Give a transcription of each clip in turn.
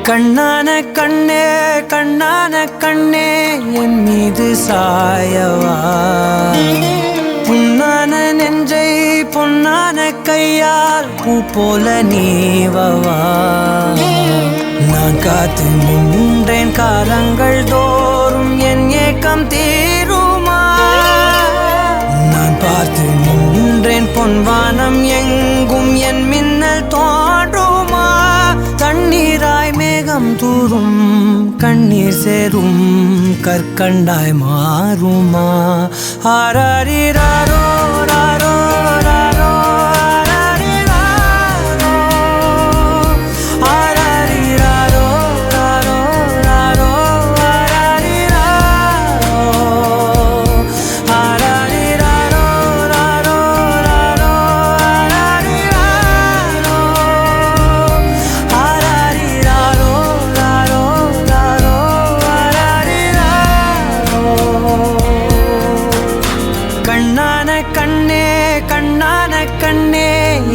கண்ணான கண்ணே கண்ணான கண்ணே என் மீது சாயவா புண்ணான நெஞ்சை பொன்னான கையால் பூ போல நீவவா நான் காத்து நின்றேன் காலங்கள் தோறும் என் ஏக்கம் தீருமா நான் பார்த்து நின்றேன் பொன்வானம் எங்கும் என் மின்னல் தோன்றுமா தண்ணீராய் மேகம் தூரும் கண்ணீர் சேரும் கற்கண்டாய் மாறுமா ஆராரிராரோ ராரோ ராரோ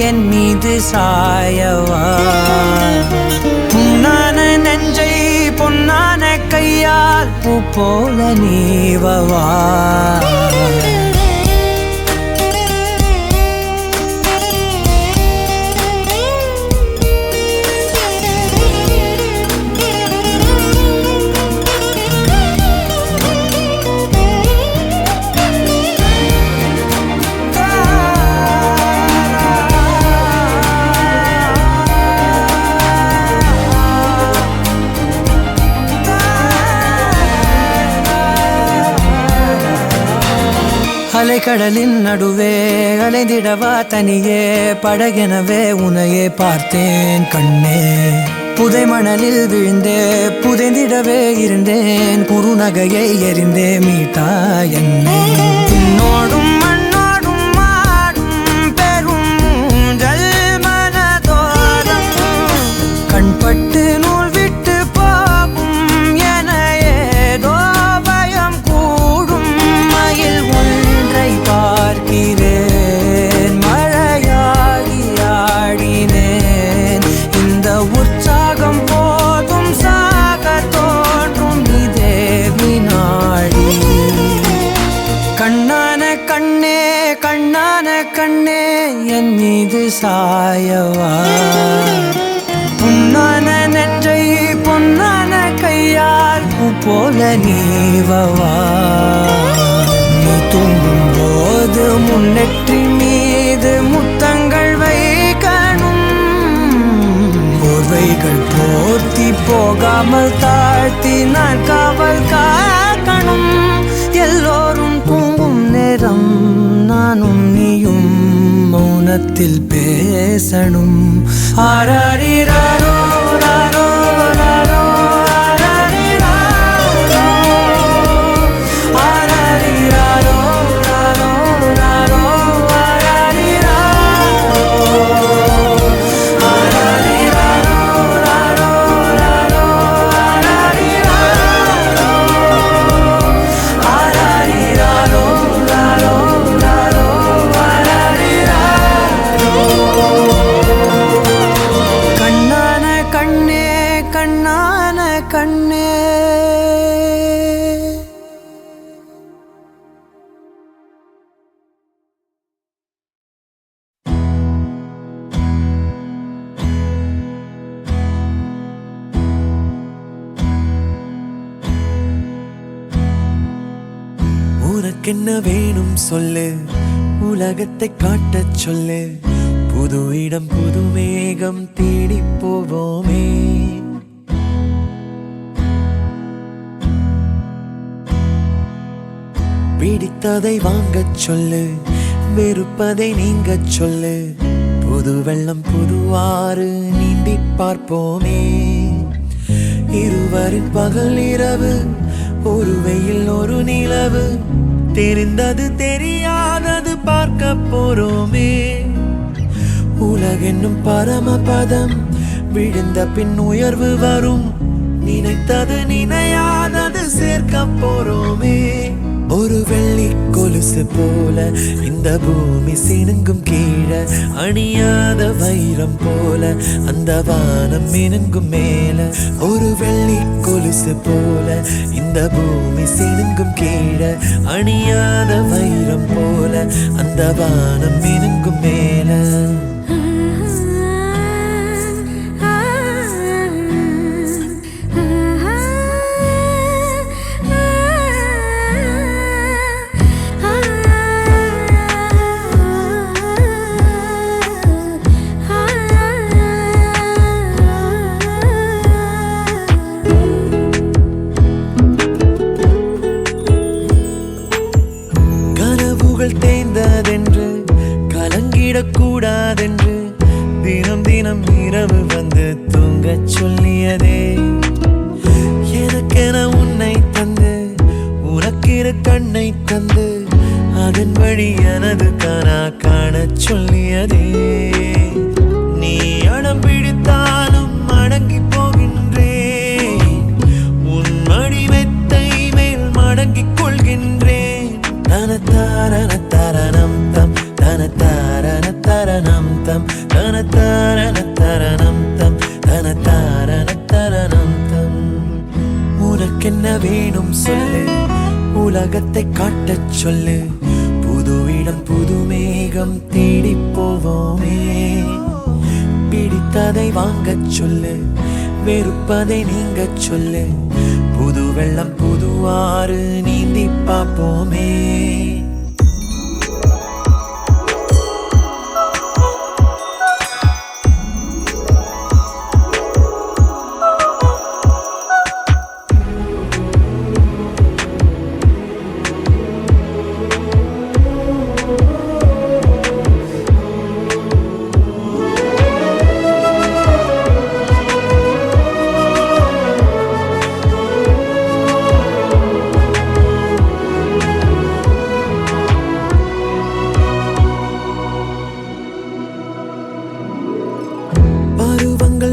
என் மீது சாயவா புண்ணான நெஞ்சை பொன்னான கையால் பூ போல நீவவா அலைக்கடலின் நடுவே அலைந்திடவா தனியே படகெனவே உனையே பார்த்தேன் கண்ணே புதை மணலில் விழுந்தே புதைந்திடவே இருந்தேன் குறுநகையை எறிந்தே மீட்டா என்னை உன்னோடும் மண்ணோடும் மாடும் பெரும் ஊஞ்சல் மனதோரம் கண்பட்டு நூல் விட்டு போகும் என ஏதோ பயம் கூடும் மயில் பார்க்கிறேன் மழையாகி ஆடினேன் இந்த உற்சாகம் போதும் சாக தோன்றும் இதே வினாடி கண்ணான கண்ணே கண்ணான கண்ணே என் மீது சாயவா புண்ணான நெஞ்சை பொன்னான கையால் பூ போல நீவவா தூங்கும் போது முன்னெற்றி மீது முத்தங்கள் வைக்கணும் போர்வைகள் போர்த்தி போகாமல் தாழ்த்தி நான் காவல் காக்கணும் எல்லோரும் தூங்கும் நேரம் நானும் நீயும் மௌனத்தில் பேசணும் ஆராரிராரோ ராரோ ராரோ கண்ணே உனக்கென்ன வேணும் சொல்லு உலகத்தை காட்டச் சொல்லு புது இடம் புது மேகம் தேடி போவோமே பிடித்ததை வாங்கச் சொல்லு வெறுப்பதை நீங்கச் சொல்லு புது வெள்ளம் புது ஆறு நீந்தி பார்ப்போமே இருவரின் பகல் இரவு ஒரு வெயில் ஒரு நிலவு தெரிந்தது தெரியாதது பார்க்க போறோமே உலகென்னும் பரமபதம் விழுந்த பின் உயர்வு வரும் நினைத்தது நினையாதது சேர்க்க போறோமே ஒரு வெள்ளி கொலுசு போல இந்த பூமி சினுங்கும் கீழே, அணியாத வைரம் போல அந்த வானம் மினுங்கும் மேல. ஒரு வெள்ளி கொலுசு போல இந்த பூமி சினுங்கும் கீழே, அணியாத வைரம் போல அந்த வானம் மினுங்கும் மேல. தேய்ந்ததென்று கலங்கிடக்கூடாதென்று தினம் தினம் இரவு வந்து தூங்கச் சொல்லியதே. எனக்கென உன்னை தந்து உனக்கிரு கண்ணை தந்து அதன் வழி எனது கனா காணச் சொல்லியதே. நீ அடம் பிடித்தாலும் அடங்கி போகின்றேன், உன் மடி மெத்தை மேல் மடங்கிக் கொள்கின்றேன். தனத்தாரணம் தம் தனத்தாரணம் தம் தனத்தாரணம் தம் தனத்தாரணம் தம். உனக்கென்ன வேணும் சொல்லு, உலகத்தை காட்டச் சொல்லு. புது இடம் புது மேகம் தேடி போவோமே. பிடித்ததை வாங்கச் சொல்லு, வெறுப்பதை நீங்கச் சொல்லு. புது வெள்ளம் புது ஆறு நீந்தி பார்ப்போமே.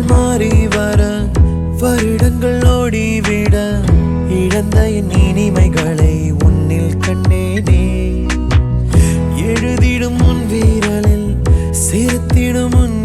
மாறி வர வருடங்கள் ஓடிவிட, இழந்த என் இனிமைகளை உன்னில் கண்டேனே. எழுதிடும் உன் வீரலில் சிரித்திடும் உன்